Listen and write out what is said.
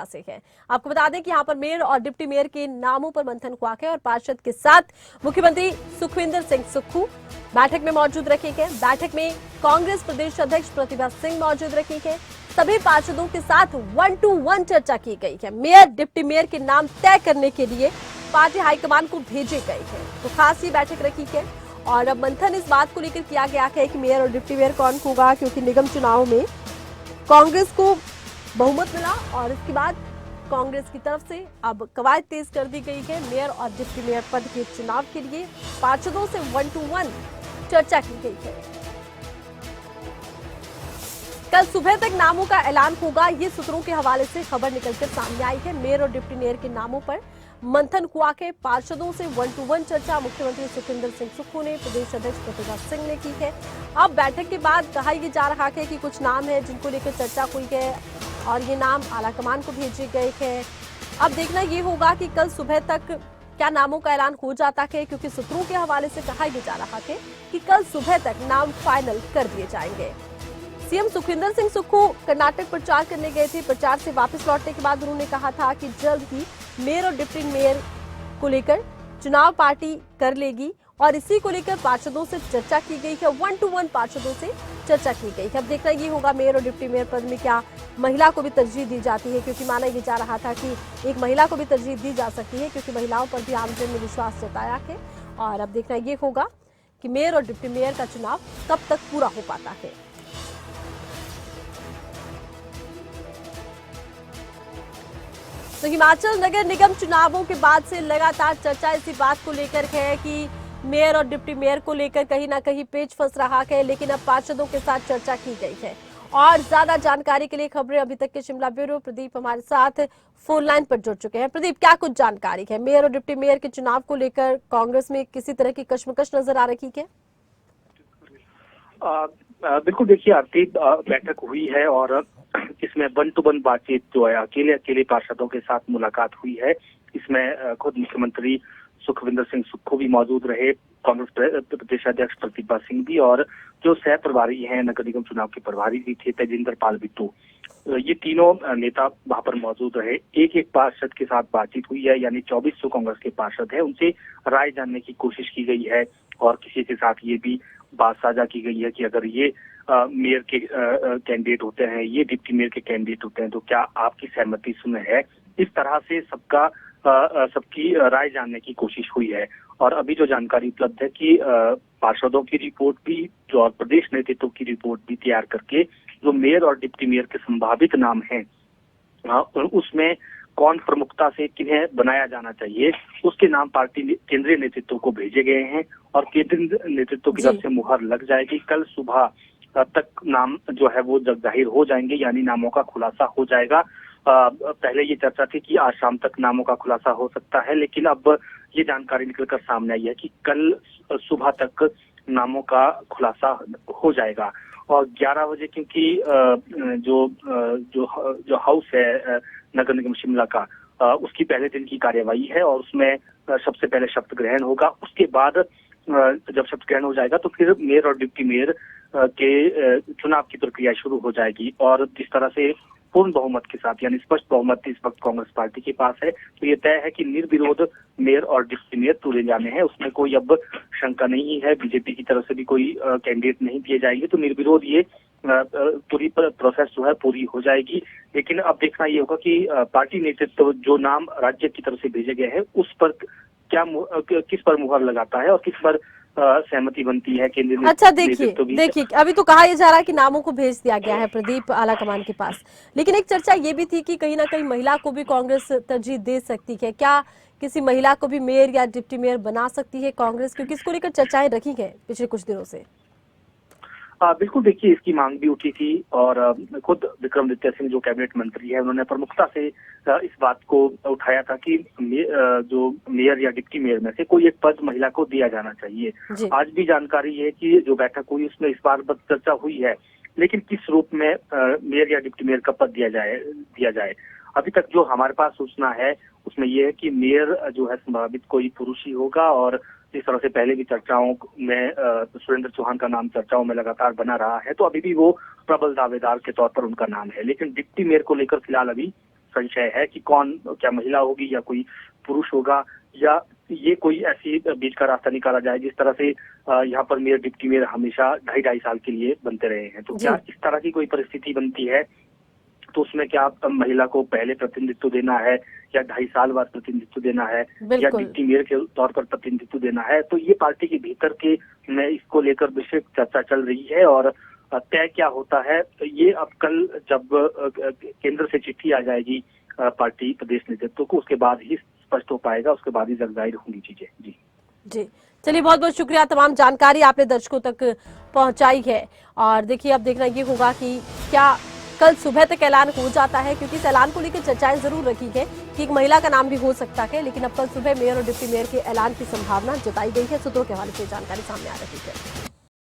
से है। आपको बता दें कि यहाँ पर मेयर और डिप्टी मेयर के नामों पर मंथन हुआ है और पार्षद के साथ मुख्यमंत्री सुखविंदर सिंह सुक्खू बैठक में मौजूद रखे गए। बैठक में कांग्रेस प्रदेश अध्यक्ष प्रतिभा सिंह मौजूद रखी गए। सभी पार्षदों के साथ 1-to-1 चर्चा की गई है। मेयर डिप्टी मेयर के नाम तय करने के लिए पार्टी हाईकमान को भेजे गए हैं। तो खास ये बैठक रखी है और अब मंथन इस बात को लेकर किया गया है कि मेयर और डिप्टी मेयर कौन होगा, क्योंकि निगम चुनाव में कांग्रेस को बहुमत मिला और इसके बाद कांग्रेस की तरफ से अब कवायद तेज कर दी गई है। मेयर और डिप्टी मेयर पद के चुनाव के लिए पार्षदों से 1-to-1 चर्चा की गई है। कल सुबह तक नामों का ऐलान होगा, ये सूत्रों के हवाले से खबर निकलकर सामने आई है। मेयर और डिप्टी मेयर के नामों पर मंथन हुआ के पार्षदों से 1-to-1 चर्चा मुख्यमंत्री सुखविंदर सिंह सुक्खू ने प्रदेश अध्यक्ष प्रतिभा सिंह ने की है। अब बैठक के बाद कहा यह जा रहा है कि कुछ नाम है जिनको लेकर चर्चा हुई है और ये नाम आलाकमान को भेजे गए हैं। अब देखना ये होगा कि कल सुबह तक क्या नामों का ऐलान हो जाता है, क्योंकि सूत्रों के हवाले से कहा यह जा रहा है कि कल सुबह तक नाम फाइनल कर दिए जाएंगे। सीएम सुखविंदर सिंह सुक्खू कर्नाटक प्रचार करने गए थे। प्रचार से वापस लौटने के बाद उन्होंने कहा था कि जल्द ही मेयर और डिप्टी मेयर को लेकर चुनाव पार्टी कर लेगी और इसी को लेकर पार्षदों से चर्चा की गई है। 1-to-1 पार्षदों से चर्चा की गई है। अब देखना ये होगा मेयर और डिप्टी मेयर पद में क्या महिला को भी तरजीह दी जाती है, क्योंकि माना यह जा रहा था कि एक महिला को भी तरजीह दी जा सकती है, क्योंकि महिलाओं पर भी आमजन ने विश्वास जताया है। और अब देखना ये होगा कि मेयर और डिप्टी मेयर का चुनाव कब तक पूरा हो पाता है। तो हिमाचल नगर निगम चुनावों के बाद से लगातार चर्चा इसी बात को लेकर है कि मेयर और डिप्टी मेयर को लेकर कहीं ना कहीं पेच फंस रहा है, लेकिन अब पार्षदों के साथ चर्चा की गई है। और ज्यादा जानकारी के लिए खबरें अभी तक के शिमला ब्यूरो प्रदीप हमारे साथ फोन लाइन पर जुड़ चुके हैं। प्रदीप, क्या कुछ जानकारी है? मेयर और डिप्टी मेयर के चुनाव को लेकर कांग्रेस में किसी तरह की कश्मकश नजर आ रही है? बिल्कुल, देखिए आरती, बैठक हुई है और इसमें 1-to-1 बातचीत जो है अकेले पार्षदों के साथ मुलाकात हुई है। इसमें खुद मुख्यमंत्री सुखविंदर सिंह सुक्खू भी मौजूद रहे, कांग्रेस प्रदेश अध्यक्ष प्रतिभा सिंह भी, और जो सह प्रभारी हैं नगर निगम चुनाव के प्रभारी भी थे तेजिंदर पाल बिट्टू, ये तीनों नेता वहां पर मौजूद रहे। एक पार्षद के साथ बातचीत हुई है, यानी 24 जो कांग्रेस के पार्षद हैं उनसे राय जानने की कोशिश की गई है और किसी के साथ ये भी बात साझा की गई है कि अगर ये मेयर के कैंडिडेट होते हैं, ये डिप्टी मेयर के कैंडिडेट होते हैं, तो क्या आपकी सहमति सुन है। इस तरह से सबकी राय जानने की कोशिश हुई है। और अभी जो जानकारी उपलब्ध है कि पार्षदों की रिपोर्ट भी जो प्रदेश नेतृत्व की रिपोर्ट भी तैयार करके जो मेयर और डिप्टी मेयर के संभावित नाम हैं उसमें कौन प्रमुखता से किन्हें बनाया जाना चाहिए, उसके नाम पार्टी केंद्रीय नेतृत्व को भेजे गए हैं और केंद्रीय नेतृत्व की तरफ से मुहर लग जाएगी। कल सुबह तक नाम जो है वो जग जाहिर हो जाएंगे, यानी नामों का खुलासा हो जाएगा। पहले ये चर्चा थी कि आज शाम तक नामों का खुलासा हो सकता है, लेकिन अब ये जानकारी निकलकर सामने आई है कि कल सुबह तक नामों का खुलासा हो जाएगा। और 11 बजे क्योंकि जो हाउस है नगर निगम शिमला का, उसकी पहले दिन की कार्यवाही है और उसमें सबसे पहले शपथ ग्रहण होगा। उसके बाद जब शपथ ग्रहण हो जाएगा तो फिर मेयर और डिप्टी मेयर के चुनाव की प्रक्रिया शुरू हो जाएगी। और जिस तरह से पूर्ण बहुमत के साथ, यानी स्पष्ट बहुमत इस वक्त कांग्रेस पार्टी के पास है, तो ये तय है कि निर्विरोध मेयर और डिप्टी मेयर चुने जाने हैं। उसमें कोई अब शंका नहीं है, बीजेपी की तरफ से भी कोई कैंडिडेट नहीं दिए जाएंगे, तो निर्विरोध ये पूरी प्रोसेस जो है पूरी हो जाएगी। लेकिन अब देखना ये होगा कि पार्टी नेतृत्व जो नाम राज्य की तरफ से भेजे गए हैं उस पर किस पर मुहर लगाता है और किस पर सहमति बनती है केंद्रीय। अच्छा, देखिए अभी तो कहा यह जा रहा है कि नामों को भेज दिया गया है प्रदीप आलाकमान के पास, लेकिन एक चर्चा ये भी थी कि कहीं ना कहीं महिला को भी कांग्रेस तरजीह दे सकती है। क्या किसी महिला को भी मेयर या डिप्टी मेयर बना सकती है कांग्रेस, क्योंकि इसको लेकर चर्चाएं रखी हैं पिछले कुछ दिनों से? बिल्कुल, देखिए इसकी मांग भी उठी थी और खुद विक्रमादित्य सिंह जो कैबिनेट मंत्री है उन्होंने प्रमुखता से इस बात को उठाया था कि जो मेयर या डिप्टी मेयर में से कोई एक पद महिला को दिया जाना चाहिए। आज भी जानकारी है कि जो बैठक हुई उसमें इस बार चर्चा हुई है, लेकिन किस रूप में मेयर या डिप्टी मेयर का पद दिया जाए। अभी तक जो हमारे पास सूचना है उसमें यह है कि मेयर जो है संभावित कोई पुरुष ही होगा और जिस तरह से पहले भी चर्चाओं में सुरेंद्र चौहान का नाम चर्चाओं में लगातार बना रहा है, तो अभी भी वो प्रबल दावेदार के तौर पर उनका नाम है। लेकिन डिप्टी मेयर को लेकर फिलहाल अभी संशय है कि कौन, क्या महिला होगी या कोई पुरुष होगा, या ये कोई ऐसी बीच का रास्ता निकाला जाए जिस तरह से यहाँ पर मेयर डिप्टी मेयर हमेशा 2.5 साल के लिए बनते रहे हैं। तो क्या इस तरह की कोई परिस्थिति बनती है तो उसमें क्या महिला को पहले प्रतिनिधित्व देना है या 2.5 साल बाद प्रतिनिधित्व देना है या डिप्टी मेयर के तौर पर प्रतिनिधित्व देना है, तो ये पार्टी के भीतर के में इसको लेकर विशेष चर्चा चल रही है। और तय क्या होता है तो ये अब कल जब केंद्र से चिट्ठी आ जाएगी पार्टी प्रदेश नेतृत्व को, उसके बाद ही स्पष्ट हो पाएगा, उसके बाद ही जग जाहिर होंगी चीजें। जी चलिए, बहुत बहुत शुक्रिया, तमाम जानकारी आपने दर्शकों तक पहुंचाई है। और देखिए, अब देखना ये होगा कि क्या कल सुबह तक ऐलान हो जाता है, क्योंकि इस ऐलान को लेकर चर्चाएं जरूर रखी है कि एक महिला का नाम भी हो सकता है, लेकिन अब कल सुबह मेयर और डिप्टी मेयर के ऐलान की संभावना जताई गई है। सूत्रों के हवाले से जानकारी सामने आ रही है।